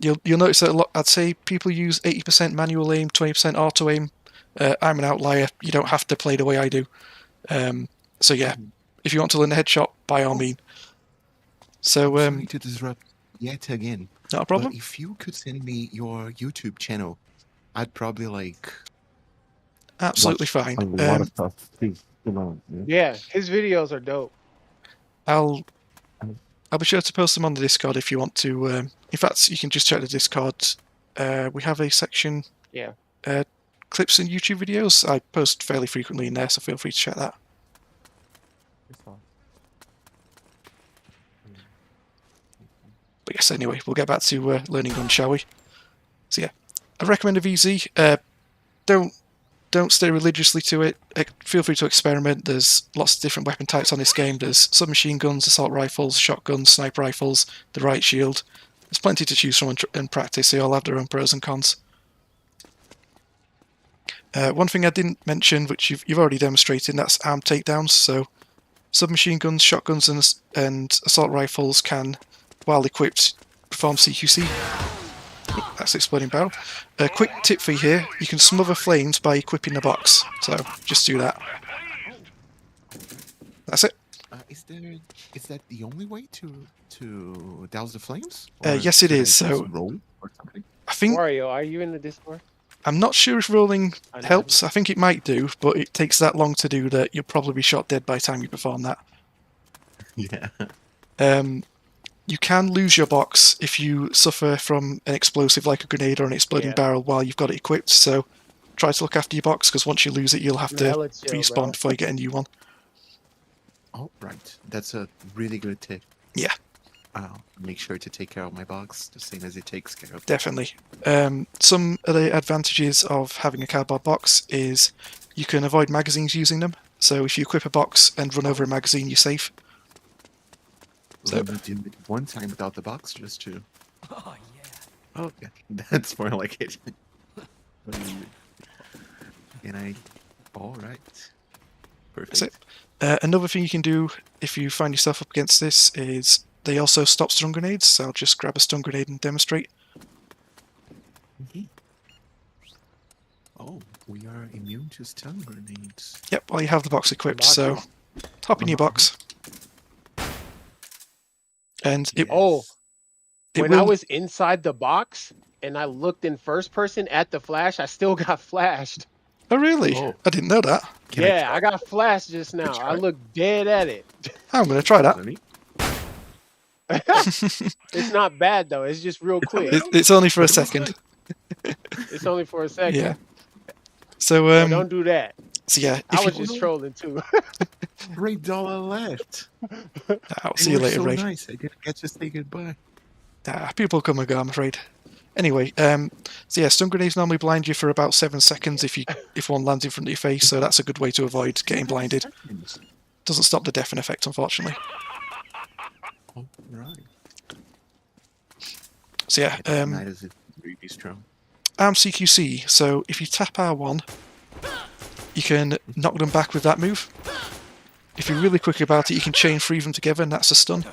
You'll notice that a lot. I'd say people use 80% manual aim, 20% auto aim. I'm an outlier. You don't have to play the way I do. So yeah, if you want to learn the headshot, by all means. So, Sorry to disrupt yet again. not a problem. But if you could send me your YouTube channel, I'd probably like Absolutely watch fine. a lot of stuff. Please, come on. Yeah, his videos are dope. I'll be sure to post them on the Discord if you want to. In fact, you can just check the Discord. We have a section. Yeah. Clips and YouTube videos. I post fairly frequently in there, so feel free to check that. But yes, anyway, we'll get back to learning guns, shall we? So yeah, I recommend a VZ. Don't stay religiously to it. Feel free to experiment. There's lots of different weapon types on this game. There's submachine guns, assault rifles, shotguns, sniper rifles, the right shield. There's plenty to choose from in practice. They all have their own pros and cons. One thing I didn't mention, which you've already demonstrated, and that's arm takedowns. So submachine guns, shotguns, and assault rifles can, while equipped, perform CQC. That's exploding barrel. A quick tip for you here, you can smother flames by equipping the box. So just do that. That's it. Is that the only way to douse the flames? Yes, it should I is. just So roll or something. I think, Wario, are you in the Discord? I'm not sure if rolling I know. helps. I think it might do, but it takes that long to do that you'll probably be shot dead by the time you perform that. Yeah. You can lose your box if you suffer from an explosive like a grenade or an exploding Yeah. barrel while you've got it equipped, so try to look after your box, because once you lose it, you'll have to Hella chill, respawn bro. before you get a new one. Oh, right. That's a really good tip. Yeah. I'll make sure to take care of my box the same as it takes care of. Definitely. Some of the advantages of having a cardboard box is you can avoid magazines using them, so if you equip a box and run over a magazine, you're safe. So- Let me do it one time without the box just to. Oh yeah. Oh yeah. That's more like it. And I. All right. Perfect. That's it. Another thing you can do if you find yourself up against this is they also stop stun grenades, so I'll just grab a stun grenade and demonstrate. Mhm. Oh, we are immune to stun grenades. Yep, well you have the box equipped, so Lucky. hop in your box. And it, Oh, it when I will, was inside the box and I looked in first person at the flash, I still got flashed. oh really? Oh. I didn't know that. Can Yeah, try? I got flashed just now. try? I looked dead at it. I'm going to try that. Let me- It's not bad though. It's just real quick. It's only for a second. It's only for a second. Yeah. So So don't do that. so yeah, I if was you, just trolling too. $3 left. I'll It see you was later, so Raid. nice. I didn't get to say goodbye. People come and go, I'm afraid. Anyway, so yeah, stun grenades normally blind you for about 7 seconds if one lands in front of your face, so that's a good way to avoid getting blinded. Doesn't stop the deafen effect, unfortunately. Oh, right. So yeah, That is really strong. arm CQC. So if you tap R1, you can knock them back with that move. If you're really quick about it, you can chain 3 of them together, and that's a stun.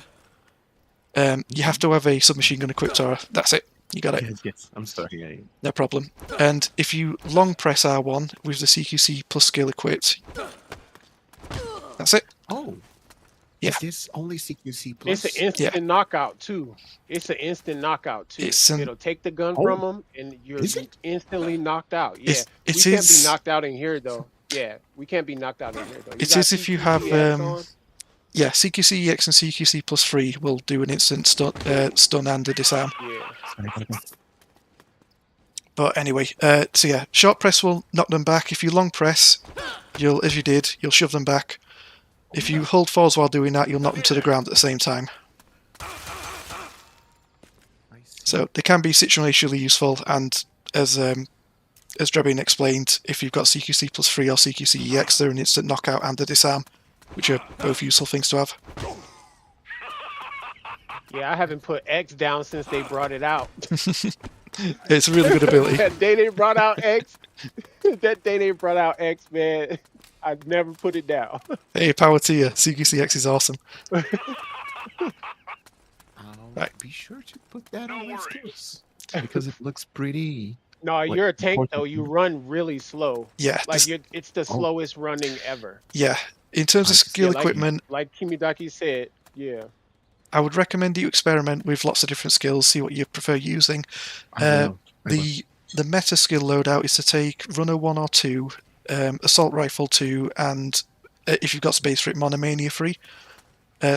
You have to have a submachine gun equipped, or that's it. You got it. Yes. I'm sorry. No problem. And if you long press R1 with the CQC plus skill equipped, that's it. Oh. Yeah. Is this only CQC plus? It's an instant knockout too. It's an instant knockout too. It's an- It'll take the gun Oh. from them, and you're Is it? instantly knocked out. Yeah, It we can't is- be knocked out in here though. Yeah, we can't be knocked out in here though. It got is if you have, CQC on? Yeah, CQC EX and CQC plus 3 will do an instant stun and a disarm. Yeah. But anyway, so yeah, short press will knock them back. If you long press, as you did, you'll shove them back. If you hold forwards while doing that, you'll knock them to the ground at the same time. I see. So they can be situationally useful, and as Drebin explained, if you've got CQC plus 3 or CQC EX, they're an instant knockout and a disarm, which are both useful things to have. Yeah, I haven't put X down since they brought it out. It's a really good ability. That day they brought out X, that day they brought out X, man, I never put it down. Hey, power to you. CQC EX is awesome. I'll Right. be sure to put that on my worries. skills because it looks pretty. No, Like, you're a tank though. important. You run really slow. Yeah, Like this- it's the slowest running ever. yeah. In terms of I see. skill Yeah, like- equipment, Like Kimidaki said, yeah. I would recommend that you experiment with lots of different skills, see what you prefer using. I will. I will. The meta skill loadout is to take Runner 1 or 2, Assault Rifle 2, and if you've got space for it, Monomania 3.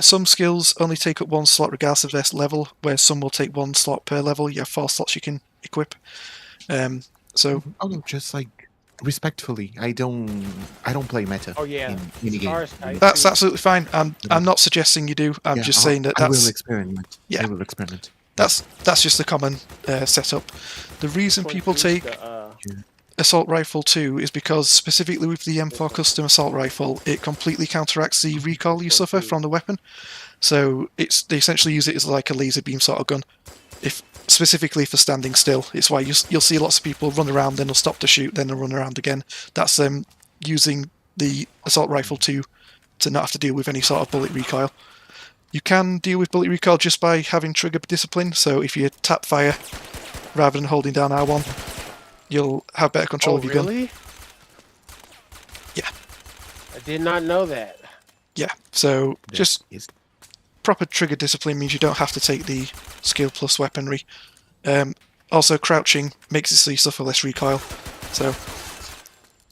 Some skills only take up 1 slot regardless of their level, where some will take 1 slot per level. You have 4 slots you can equip. So Oh no, just like respectfully, I don't play meta. Oh yeah, in minigame. Stars type that's too. absolutely fine. I'm not suggesting you do. I'm Yeah, just I'll- saying that I will that's experiment. Yeah. I will experiment. that's just the common setup. The reason people take Assault Rifle 2 is because specifically with the M4 Custom Assault Rifle, it completely counteracts the recoil you suffer from the weapon. So they essentially use it as like a laser beam sort of gun. If specifically for standing still, it's why you'll see lots of people run around, then they'll stop to shoot, then they'll run around again. That's them using the Assault Rifle 2 to not have to deal with any sort of bullet recoil. You can deal with bullet recoil just by having trigger discipline. So if you tap fire rather than holding down R1, you'll have better control of your gun. Really? Yeah. I did not know that. Yeah, so just Yes. proper trigger discipline means you don't have to take the skill plus weaponry. Also, crouching makes it so you suffer less recoil. So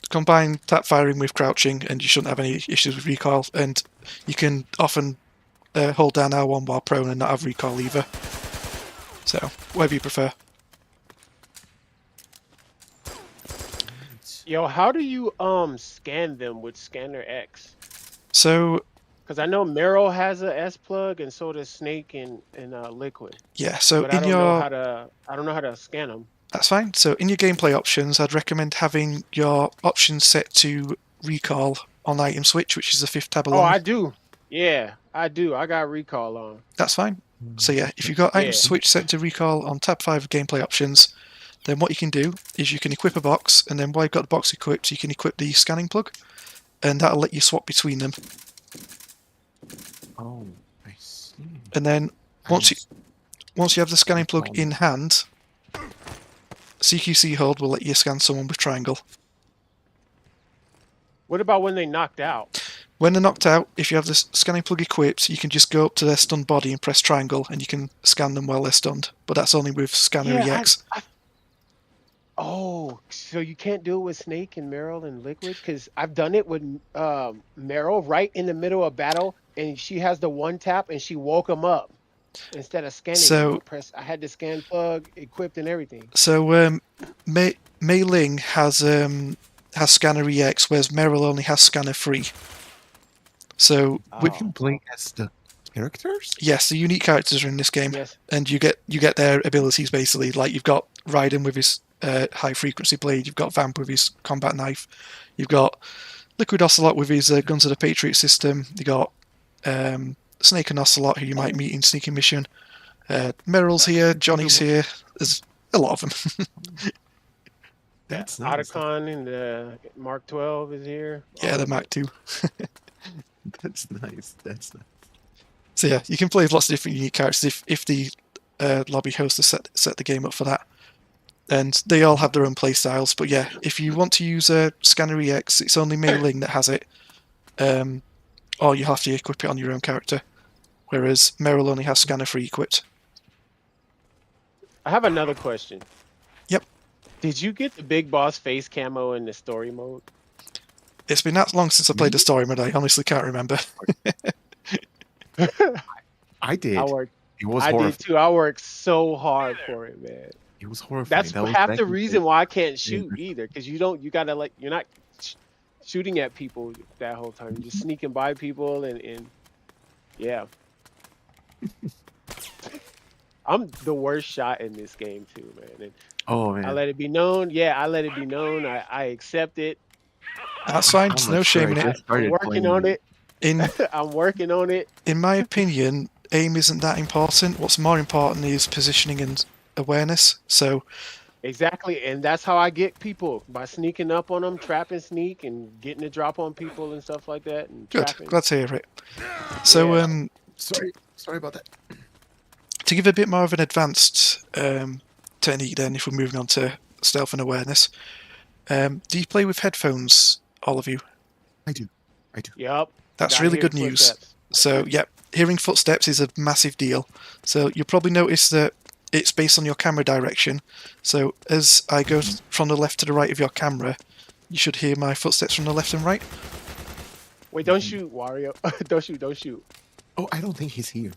combine tap firing with crouching and you shouldn't have any issues with recoil. And you can often hold down R1 while prone and not have recoil either. So, whatever you prefer. Yo, how do you scan them with Scanner X? So, Because I know Meryl has a S plug, and so does Snake and Liquid. yeah, so But I in don't your... know how to scan them. That's fine. So in your gameplay options, I'd recommend having your options set to recall on item switch, which is the 5th tab Oh, along. I do. Yeah, I do. I got recall on. That's fine. So yeah, if you've got item Yeah. switch set to recall on tab 5 of gameplay options, then what you can do is you can equip a box, and then while you've got the box equipped, you can equip the scanning plug, and that'll let you swap between them. Oh, I see. And then once you have the scanning plug Oh. in hand, CQC hold will let you scan someone with triangle. What about when they knocked out? When they're knocked out, if you have the scanning plug equipped, you can just go up to their stunned body and press triangle, and you can scan them while they're stunned. But that's only with Scanner EX. Oh, so you can't do it with Snake and Meryl and Liquid? Because I've done it with Meryl right in the middle of battle, and she has the one tap, and she woke him up instead of scanning. So- I had the scan plug equipped and everything. So Mei Ling has Scanner EX, whereas Meryl only has Scanner 3. So We can play as the characters? yes, the unique characters are in this game, Yes. and you get their abilities basically. Like you've got Raiden with his high frequency blade, you've got Vamp with his combat knife, you've got Liquid Ocelot with his Guns of the Patriot system, you got Snake and Ocelot, who you might meet in Sneaking Mission. Meryl's here, Johnny's here. There's a lot of them. That's nice. Otacon and the Mark 12 is here. Yeah, the Mac 2. That's nice. That's nice. So yeah, you can play with lots of different unique characters if the lobby host has set the game up for that. And they all have their own play styles. But yeah, if you want to use a Scanner EX, it's only Mei Ling that has it. Or you have to equip it on your own character. Whereas Meryl only has Scanner 3 equipped. I have another question. Yep. Did you get the Big Boss face camo in the story mode? It's been that long since I played the story mode, I honestly can't remember. I did. I worked. It was I horrifying. did too. I worked so hard for it, man. It was horrifying. That's That was half back the in reason why I can't Yeah. shoot either, because you gotta like, you're not shooting at people that whole time. You're just sneaking by people and yeah. I'm the worst shot in this game too, man. And Oh I man. let it be known. Yeah, I let it be known. I accept it. That's fine, I'm there's not no sure. shame in I it. just started I'm working playing on it. In I'm working on it. in my opinion, aim isn't that important. What's more important is positioning and awareness. So Exactly, and that's how I get people, by sneaking up on them, trapping sneak, and getting a drop on people and stuff like that. And good, trapping. glad to hear it. So Yeah. Sorry about that. to give a bit more of an advanced technique then, if we're moving on to stealth and awareness, do you play with headphones, all of you? I do. Yep. That's Gotta really hear good the news. footsteps. So, yep, hearing footsteps is a massive deal. So you'll probably notice that it's based on your camera direction. So as I go from the left to the right of your camera, you should hear my footsteps from the left and right. Wait, don't shoot, Wario. Don't shoot, don't shoot. Oh, I don't think he's here.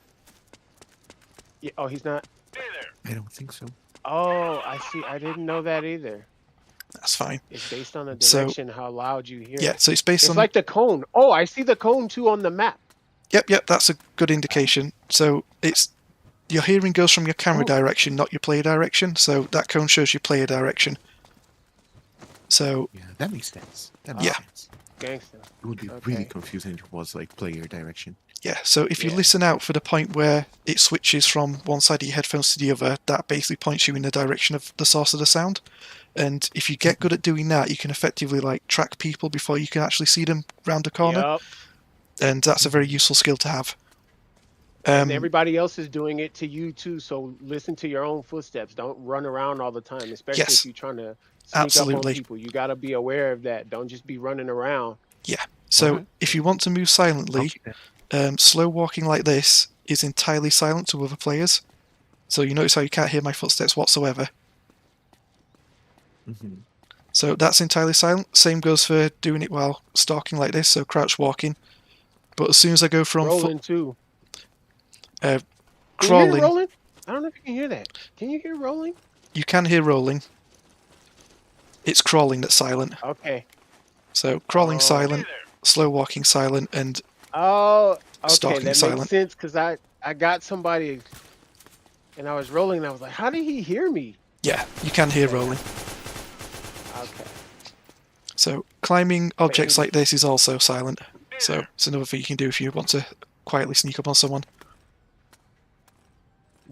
Yeah, oh, he's not. Hey there. I don't think so. Oh, I see. I didn't know that either. That's fine. It's based on the So- direction, how loud you hear. Yeah, so it's based It's on... like the cone. Oh, I see the cone too on the map. Yep, that's a good indication. So it's... Your hearing goes from your camera Oh. direction, not your player direction. So that cone shows your player direction. So, Yeah, that makes sense. That Yeah. makes sense. Gangster. It would be Okay. really confusing if it was like player direction. yeah, so if you Yeah. listen out for the point where it switches from one side of your headphones to the other, that basically points you in the direction of the source of the sound. And if you get good at doing that, you can effectively like track people before you can actually see them round the corner. Yup. And that's a very useful skill to have. And everybody else is doing it to you too. So listen to your own footsteps. Don't run around all the time, especially Yes. if you're trying to sneak up Absolutely. on people. You got to be aware of that. Don't just be running around. So Alright. if you want to move silently, Okay. slow walking like this is entirely silent to other players. So you notice how you can't hear my footsteps whatsoever. Mhm. So that's entirely silent. Same goes for doing it while stalking like this, so crouch walking. But as soon as I go from Rolling too. Can you hear crawling, rolling? I don't know if you can hear that. Can you hear rolling? you can hear rolling. It's crawling that's silent. Okay. So crawling Oh. Hey silent, there. slow walking silent, and Oh, okay. Stalking That silent. makes sense because I got somebody and I was rolling and I was like, how did he hear me? yeah, you can hear rolling. Okay. So climbing objects Baby. like this is also silent. Hey So there. it's another thing you can do if you want to quietly sneak up on someone.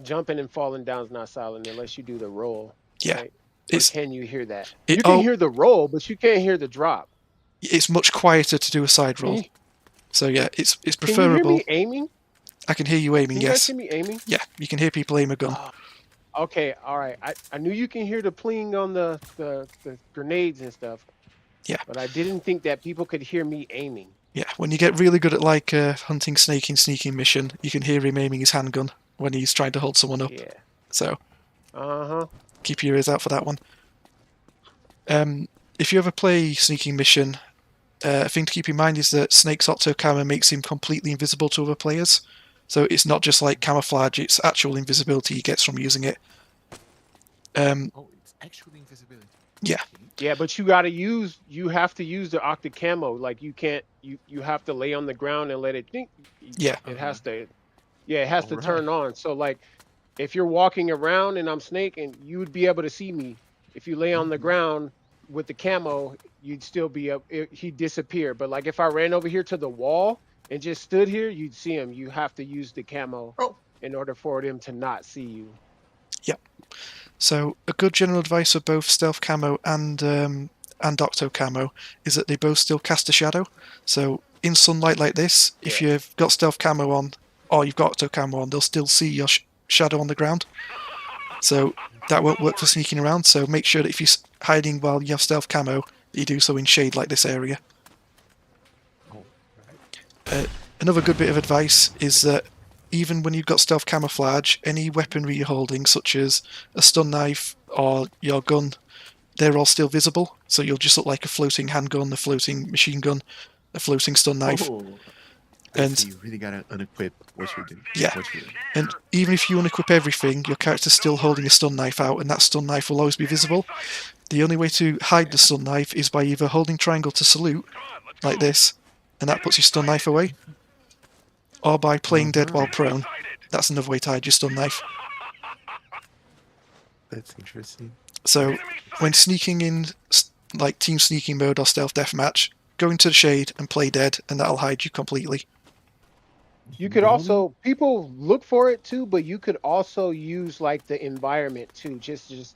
Jumping and falling down is not silent unless you do the roll. Yeah, Right? Or it's can you hear that? It- You can oh. hear the roll, but you can't hear the drop. it's much quieter to do a side Can roll. you, So yeah, it's can you hear preferable. me aiming? I can hear you aiming. Can you guys Yes, hear me aiming? yeah, you can hear people aim a gun. Okay, all right. I knew you can hear the pling on the grenades and stuff. Yeah. But I didn't think that people could hear me aiming. Yeah, when you get really good at like hunting snake in sneaking mission, you can hear him aiming his handgun when he's trying to hold someone up. Yeah. So Uh-huh. keep your ears out for that one. If you ever play sneaking mission, a thing to keep in mind is that Snake's Octo Camera makes him completely invisible to other players. So it's not just like camouflage; it's actual invisibility he gets from using it. Oh, it's actually invisibility. Yeah. Okay. Yeah, but you have to use the Octa Camo. Like you can't you have to lay on the ground and let it think. Yeah. It has to it has to Alright. turn on. So like if you're walking around and I'm Snake and you would be able to see me. If you lay on the ground with the camo, you'd still be up he'd disappear. But like if I ran over here to the wall and just stood here, you'd see him. You have to use the camo in order for him to not see you. So a good general advice for both Stealth Camo and Octo Camo is that they both still cast a shadow. So in sunlight like this, if Yeah. you've got Stealth Camo on or you've got Octo Camo on, they'll still see your shadow on the ground. So that won't work for sneaking around. So make sure that if you're hiding while you have Stealth Camo, that you do so in shade like this area. Oh, right. Another good bit of advice is that even when you've got stealth camouflage, any weaponry you're holding, such as a stun knife or your gun, they're all still visible. So you'll just look like a floating handgun, a floating machine gun, a floating stun knife. Oh. And- So you really gotta unequip what you're doing. Yeah. What you're doing. And even if you unequip everything, your character's still holding a stun knife out, and that stun knife will always be visible. The only way to hide the stun knife is by either holding triangle to salute, like this, and that puts your stun knife away, or by playing dead while prone. That's another way to hide your stun knife. That's interesting. So when sneaking in like team sneaking mode or stealth deathmatch, go into the shade and play dead, and that'll hide you completely. You could also people look for it too, but you could also use like the environment too. Just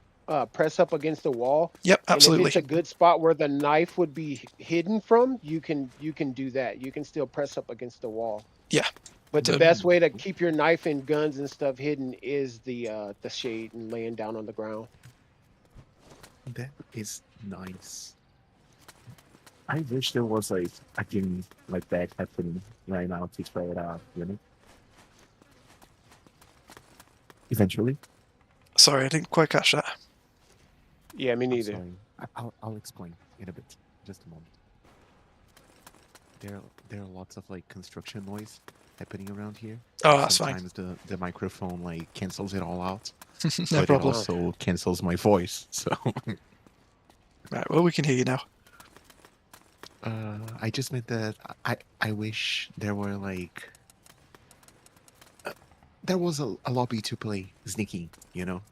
press up against the wall. Yep, And if absolutely. it's a good spot where the knife would be hidden from, you can do that. You can still press up against the wall. Yeah. But the So- best way to keep your knife and guns and stuff hidden is the shade and laying down on the ground. That is nice. I wish there was like a game like that happening right now to try it out, you know? Eventually. Sorry, I didn't quite catch that. Yeah, me I'm neither. sorry. I'll explain in a bit. Just a moment. There there are lots of like construction noise happening around here. Oh, that's fine. Sometimes the microphone like cancels it all out, No but problem. it also cancels my voice. So Right, well, we can hear you now. I just meant that I wish there were like there was a lobby to play sneaky, you know?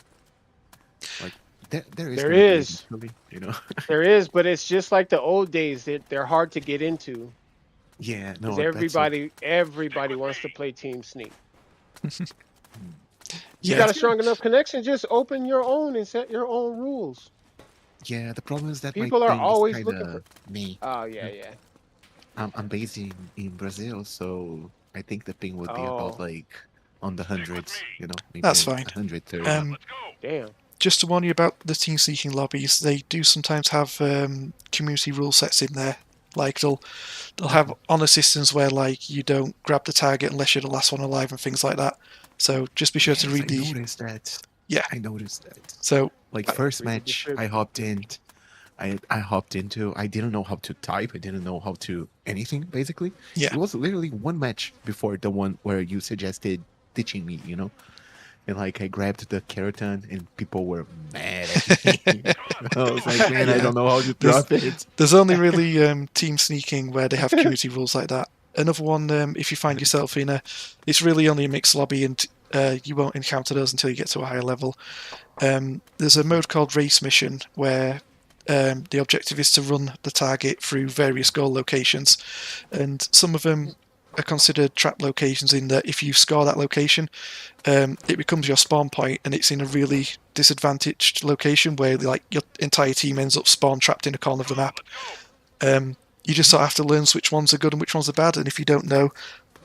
Like there is There gonna be is. eventually, you know? There is, but it's just like the old days. They're hard to get into Yeah, no, because that's like everybody wants to play Team Sneak. You Yeah, got a strong enough connection, just open your own and set your own rules. yeah, the problem is that my People are thing is always kind looking for. of me. Oh yeah, yeah. I'm based in Brazil, so I think the ping would be about Oh, like on the hundreds, you know, maybe that's fine. 130. Um, Let's go. damn. just to warn you about the team seeking lobbies, they do sometimes have community rule sets in there. Like they'll have honor systems where like you don't grab the target unless you're the last one alive and things like that. So just be sure to Yes, read I the noticed that. Yeah. I noticed that. so Like first Read the match, description. I hopped in. I hopped into. I didn't know how to type. I didn't know how to anything. Basically, Yeah. It was literally one match before the one where you suggested ditching me. You know, and like I grabbed the keratin and people were mad at me. I was like, man, I Yeah. don't know how to drop it. there's only really team sneaking where they have community rules like that. Another one, if you find yourself in it's really only a mixed lobby and you won't encounter those until you get to a higher level. There's a mode called Race Mission where the objective is to run the target through various goal locations, and some of them are considered trap locations in that if you score that location, it becomes your spawn point, and it's in a really disadvantaged location where like your entire team ends up spawn trapped in a corner of the map. You just sort of have to learn which ones are good and which ones are bad, and if you don't know,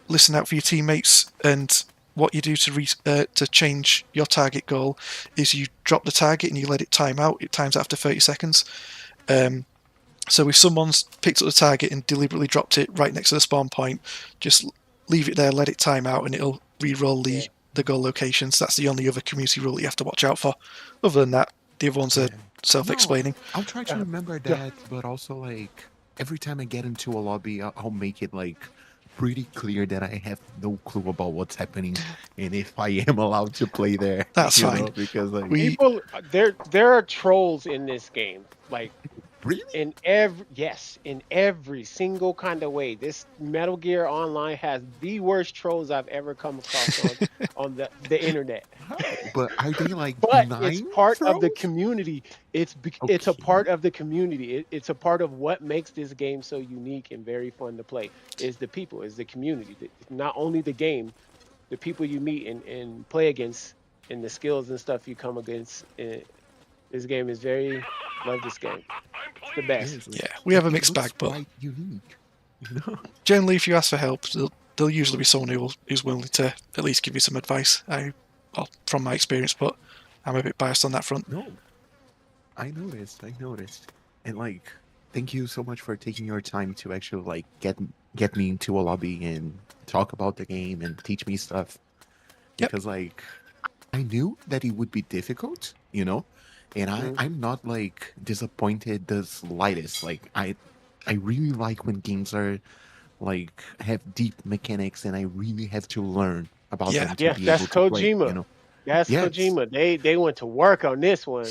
listen out for your teammates. And what you do to change your target goal is you drop the target and you let it time out. It times after 30 seconds. So if someone's picked up the target and deliberately dropped it right next to the spawn point, just leave it there, let it time out, and it'll re-roll the goal locations. That's the only other community rule you have to watch out for. Other than that, the other ones are Yeah. self-explaining. I'll try to remember that, but also like every time I get into a lobby, I'll make it like pretty clear that I have no clue about what's happening and if I am allowed to play there. That's you fine. know, because like We People, there are trolls in this game. Like really, in every single kind of way. This Metal Gear Online has the worst trolls I've ever come across on the internet. but are they like But it's benign part of the trolls? community. It's a Okay. part of the community. It's a part of what makes this game so unique and very fun to play. Is the people, is the community. Not only the game, the people you meet and play against, and the skills and stuff you come against. This game is very. Love this game. It's the best. Yes, Yeah, we have a it mixed looks bag, but quite unique. You know? generally, if you ask for help, there'll usually be someone who's willing to at least give you some advice. From my experience, but I'm a bit biased on that front. No, I noticed. And like, thank you so much for taking your time to actually like get me into a lobby and talk about the game and teach me stuff. Yep. Because like, I knew that it would be difficult, you know, and I'm not like disappointed the slightest. Like I really like when games are like have deep mechanics and I really have to learn about Yeah. them to Yeah, be that's able to play. Kojima. You know, That's Yes. Kojima. They went to work on this one.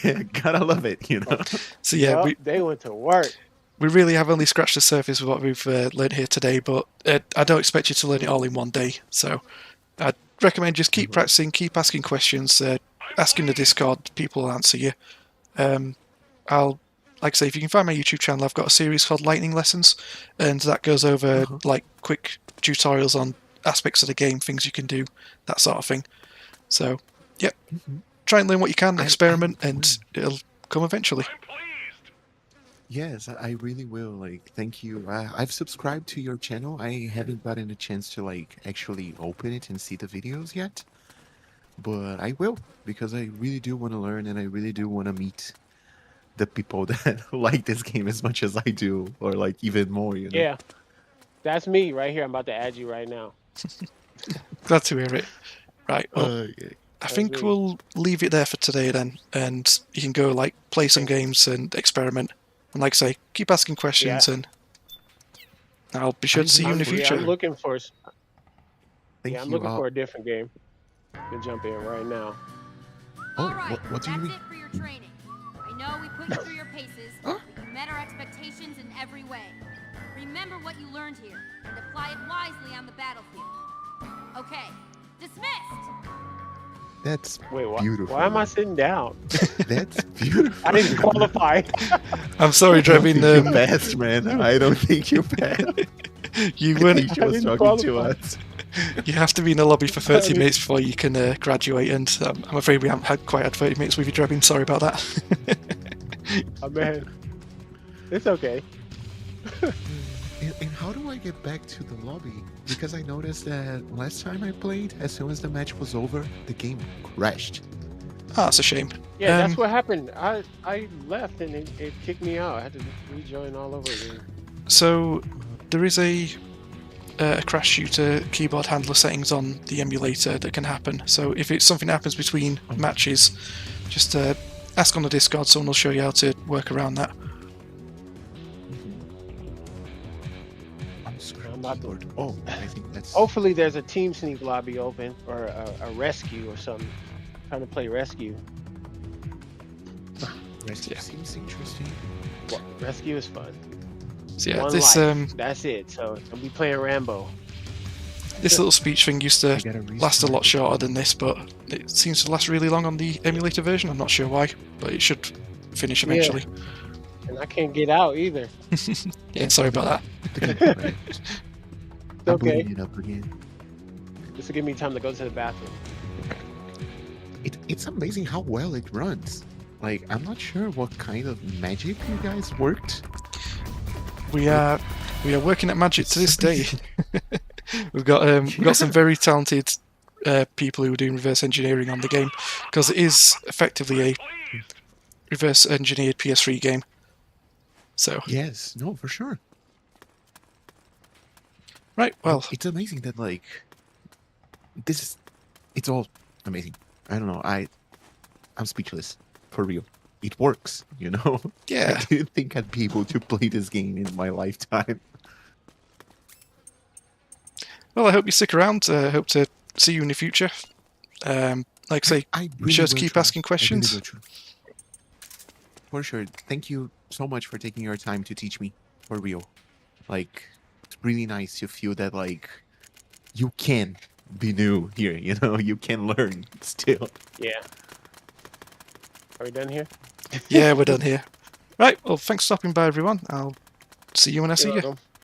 yeah, gotta love it. You know. So yeah, Yup, they went to work. we really have only scratched the surface of what we've learned here today, but I don't expect you to learn it all in one day. So I'd recommend just keep practicing, keep asking questions, ask in the Discord, people will answer you. Like I say, if you can find my YouTube channel, I've got a series called Lightning Lessons, and that goes over like quick tutorials on aspects of the game, things you can do, that sort of thing. So, yep, try and learn what you can, experiment, and it'll come eventually. I'm pleased. Yes, I really will. Like, thank you. I've subscribed to your channel. I haven't gotten a chance to like actually open it and see the videos yet, but I will because I really do want to learn and I really do want to meet the people that like this game as much as I do, or like even more. You know? Yeah, that's me right here. I'm about to add you right now. Glad to hear it. Right, well, Okay. I That's think me. we'll leave it there for today then, and you can go like play some Okay. games and experiment. And like I say, keep asking questions, and I'll be sure to see you in the I'm- Yeah, future. I'm looking for. Thank Yeah, I'm you. looking for a different game to jump in right now. Oh, All right, what do you that's mean? it for your training. I know we put you through your paces, but you met our expectations in every way. Remember what you learned here and apply it wisely on the battlefield. Okay, dismissed. That's Wait, beautiful. why am I sitting down? That's beautiful. I didn't qualify. I'm sorry, I don't Drebin. think you passed, man. I don't think you passed. You I weren't. think she I was didn't talking to qualify. us. You have to be in the lobby for 30 didn't- minutes before you can graduate, and I'm afraid we haven't had 30 minutes with you, Drebin. Sorry about that. Oh, man. It's okay. And how do I get back to the lobby? Because I noticed that last time I played, as soon as the match was over, the game crashed. Ah, that's a shame. Yeah, Um, that's what happened. I left and it kicked me out. I had to rejoin all over again. So there is a crash shooter keyboard handler settings on the emulator that can happen. So if it's something that happens between matches, just ask on the Discord. Someone will show you how to work around that. On screen I'm about to- keyboard. Oh, I think that's. Hopefully, there's a Team Sneak lobby open or a rescue or something. Trying to play rescue. Rescue yeah. seems interesting. Well, rescue is fun. So yeah, One this life. That's it. So I'll be playing Rambo. this little speech thing used to I gotta last a restart lot the shorter game. than this, but it seems to last really long on the emulator version. I'm not sure why, but it should finish Yeah. eventually. And I can't get out either. Yeah, sorry about that. The game crashed. I'm Okay. booting it up again. This will give me time to go to the bathroom. It's amazing how well it runs. Like, I'm not sure what kind of magic you guys worked. We are working at magic to this day. we've got some very talented people who are doing reverse engineering on the game, because it is effectively a Please. reverse engineered PS3 game. So Yes, no, for sure. right, well, It's amazing that, like, it's all amazing. I don't know. I'm speechless. For real. It works, you know? yeah. I didn't think I'd be able to play this game in my lifetime. Well, I hope you stick around. Hope to see you in the future. Like I say, I be sure to will keep try. asking I really questions. will try. For sure. Thank you so much for taking your time to teach me. For real. Like, it's really nice to feel that, like, you can be new here, you know? You can learn still. Yeah. Are we done here? Yeah, we're done here. Right, well, thanks for stopping by, everyone. I'll see you when I see You're you. welcome.